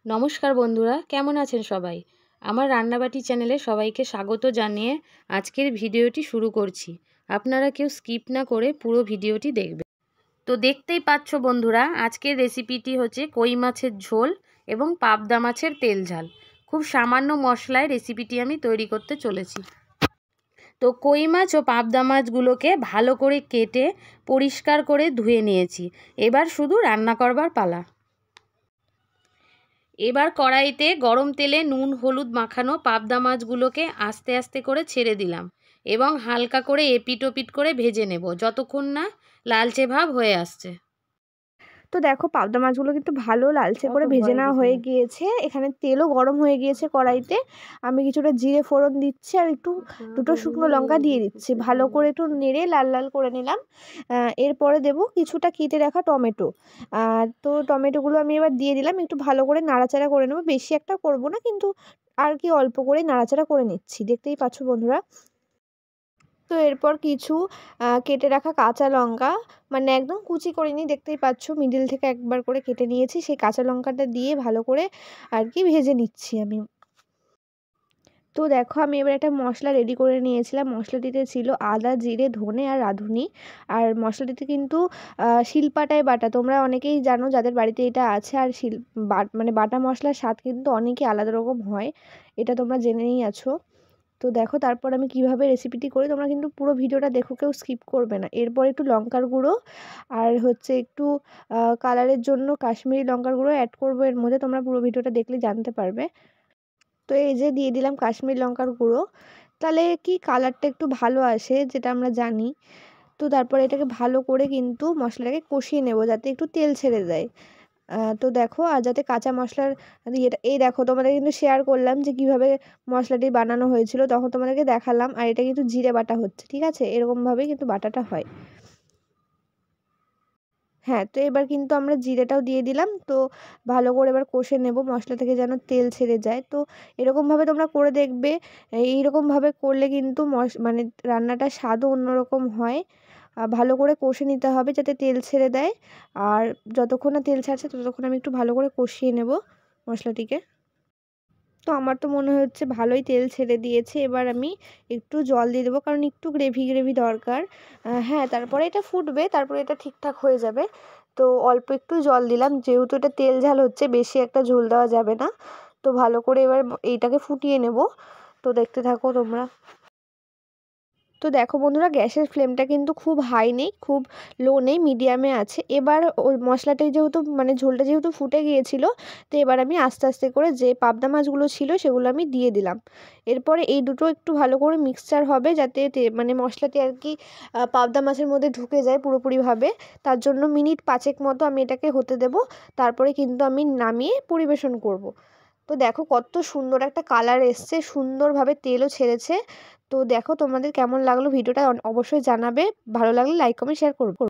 নমস্কার বন্ধুরা, কেমন আছেন সবাই? আমার রান্নাবাটি চ্যানেলে সবাইকে স্বাগত জানিয়ে আজকের ভিডিওটি শুরু করছি। আপনারা কেউ স্কিপ না করে পুরো ভিডিওটি দেখবেন। তো দেখতেই পাচ্ছ বন্ধুরা, আজকের রেসিপিটি হচ্ছে কই মাছের ঝোল এবং পাবদা মাছের তেল ঝাল। খুব সামান্য মশলায় রেসিপিটি আমি তৈরি করতে চলেছি। তো কই মাছ ও পাবদা মাছগুলোকে ভালো করে কেটে পরিষ্কার করে ধুয়ে নিয়েছি। এবার শুধু রান্না করবার পালা। এবার কড়াইতে গরম তেলে নুন হলুদ মাখানো পাবদা মাছগুলোকে আস্তে আস্তে করে ছেড়ে দিলাম এবং হালকা করে এপিট ওপিট করে ভেজে নেব যতক্ষণ না লালচে ভাব হয়ে আসছে। তো দেখো পাবদা মাছগুলো কিন্তু ভালো লালচে করে ভেজে নেওয়া হয়ে গিয়েছে। এখানে তেলও গরম হয়ে গিয়েছে কড়াইতে। আমি কিছুটা জিরে ফোড়ন দিচ্ছি আর দুটো শুকনো লঙ্কা দিয়ে দিচ্ছি। ভালো করে একটু নেড়ে লাল লাল করে নিলাম। এরপরে দেব কিছুটা কেটে রাখা টমেটো। তো টমেটোগুলো আমি এবার দিয়ে দিলাম, একটু ভালো করে নাড়াচাড়া করে নেবো। বেশি একটা করব না, কিন্তু আর কি অল্প করে নাড়াচাড়া করে নিচ্ছি, দেখতেই পাচ্ছ বন্ধুরা। তো এরপর কিছু কেটে রাখা কাঁচা লঙ্কা, মানে একদম কুচি করিনি, দেখতেই পাচ্ছ মিডিল থেকে একবার করে কেটে নিয়েছি, সেই কাঁচা লঙ্কাটা দিয়ে ভালো করে আর কি ভেজে নিচ্ছি আমি। তো দেখো আমি এবার একটা মশলা রেডি করে নিয়েছিলাম। মশলাটিতে ছিল আদা জিরে ধনে আর রাঁধুনি। আর মশলাটিতে কিন্তু শিলপাটায় বাটা, তোমরা অনেকেই জানো যাদের বাড়িতে এটা আছে। আর মানে বাটা মশলার স্বাদ কিন্তু অনেকই আলাদা রকম হয়, এটা তোমরা জেনেই আছো। তো দেখো তারপর আমি কিভাবে রেসিপিটি করি, তোমরা কিন্তু পুরো ভিডিওটা দেখো, কেউ স্কিপ করবে না। এরপর একটু লঙ্কার গুঁড়ো আর হচ্ছে একটু কালারের জন্য কাশ্মীরি লঙ্কার গুঁড়ো অ্যাড করবো এর মধ্যে, তোমরা পুরো ভিডিওটা দেখলে জানতে পারবে। তো এই যে দিয়ে দিলাম কাশ্মীরি লঙ্কার গুঁড়ো, তাহলে কি কালারটা একটু ভালো আসে, যেটা আমরা জানি। তো তারপর এটাকে ভালো করে কিন্তু মশলাটাকে কষিয়ে নেব যাতে একটু তেল ছেড়ে দেয়। তো দেখো, আর যাতে কাঁচা মশলার ইয়েটা, এই দেখো তোমাদের কিন্তু শেয়ার করলাম যে কিভাবে মশলাটি বানানো হয়েছিল, তখন তোমাদেরকে দেখালাম। আর এটা কিন্তু জিরে বাটা হচ্ছে, ঠিক আছে, এরকমভাবেই কিন্তু বাটাটা হয়। হ্যাঁ, তো এবার কিন্তু আমরা জিরেটাও দিয়ে দিলাম। তো ভালো করে এবার কষে নেব, মশলা থেকে যেন তেল ছেড়ে যায়। তো এরকমভাবে তোমরা করে দেখবে। এইরকমভাবে করলে কিন্তু মানে রান্নাটার স্বাদও অন্যরকম হয়। ভালো করে কষে নিতে হবে যাতে তেল ছেড়ে দেয়। আর যতক্ষণ না তেল ছাড়ছে ততক্ষণ আমি একটু ভালো করে কষিয়ে নেব মশলাটিকে। তো আমার তো মনে হচ্ছে ভালোই তেল ছেড়ে দিয়েছে। এবার আমি একটু জল দিয়ে দেবো, কারণ একটু গ্রেভি গ্রেভি দরকার। হ্যাঁ, তারপরে এটা ফুটবে, তারপরে এটা ঠিকঠাক হয়ে যাবে। তো অল্প একটু জল দিলাম, যেহেতু এটা তেল ঝাল হচ্ছে, বেশি একটা ঝোল দেওয়া যাবে না। তো ভালো করে এবার এইটাকে ফুটিয়ে নেব। তো দেখতে থাকো তোমরা। তো দেখো বন্ধুরা, গ্যাসের ফ্লেমটা কিন্তু খুব হাই নেই, খুব লো নেই, মিডিয়ামে আছে। এবার ওই মশলাটাই যেহেতু মানে ঝোলটা যেহেতু ফুটে গিয়েছিল, তো এবার আমি আস্তে আস্তে করে যে পাবদা মাছগুলো ছিল সেগুলো আমি দিয়ে দিলাম। এরপরে এই দুটো একটু ভালো করে মিক্সচার হবে, যাতে মানে মশলাটি আর কি পাবদা মাছের মধ্যে ঢুকে যায় পুরোপুরিভাবে। তার জন্য মিনিট 5 মতো আমি এটাকে হতে দেব। তারপরে কিন্তু আমি নামিয়ে পরিবেশন করব। তো দেখো কত সুন্দর একটা কালার এসছে, সুন্দরভাবে তেলও ছেড়েছে। তো দেখো তোমাদের কেমন লাগলো ভিডিওটা অবশ্যই জানাবে। ভালো লাগলে লাইক কমেন্ট শেয়ার করবো।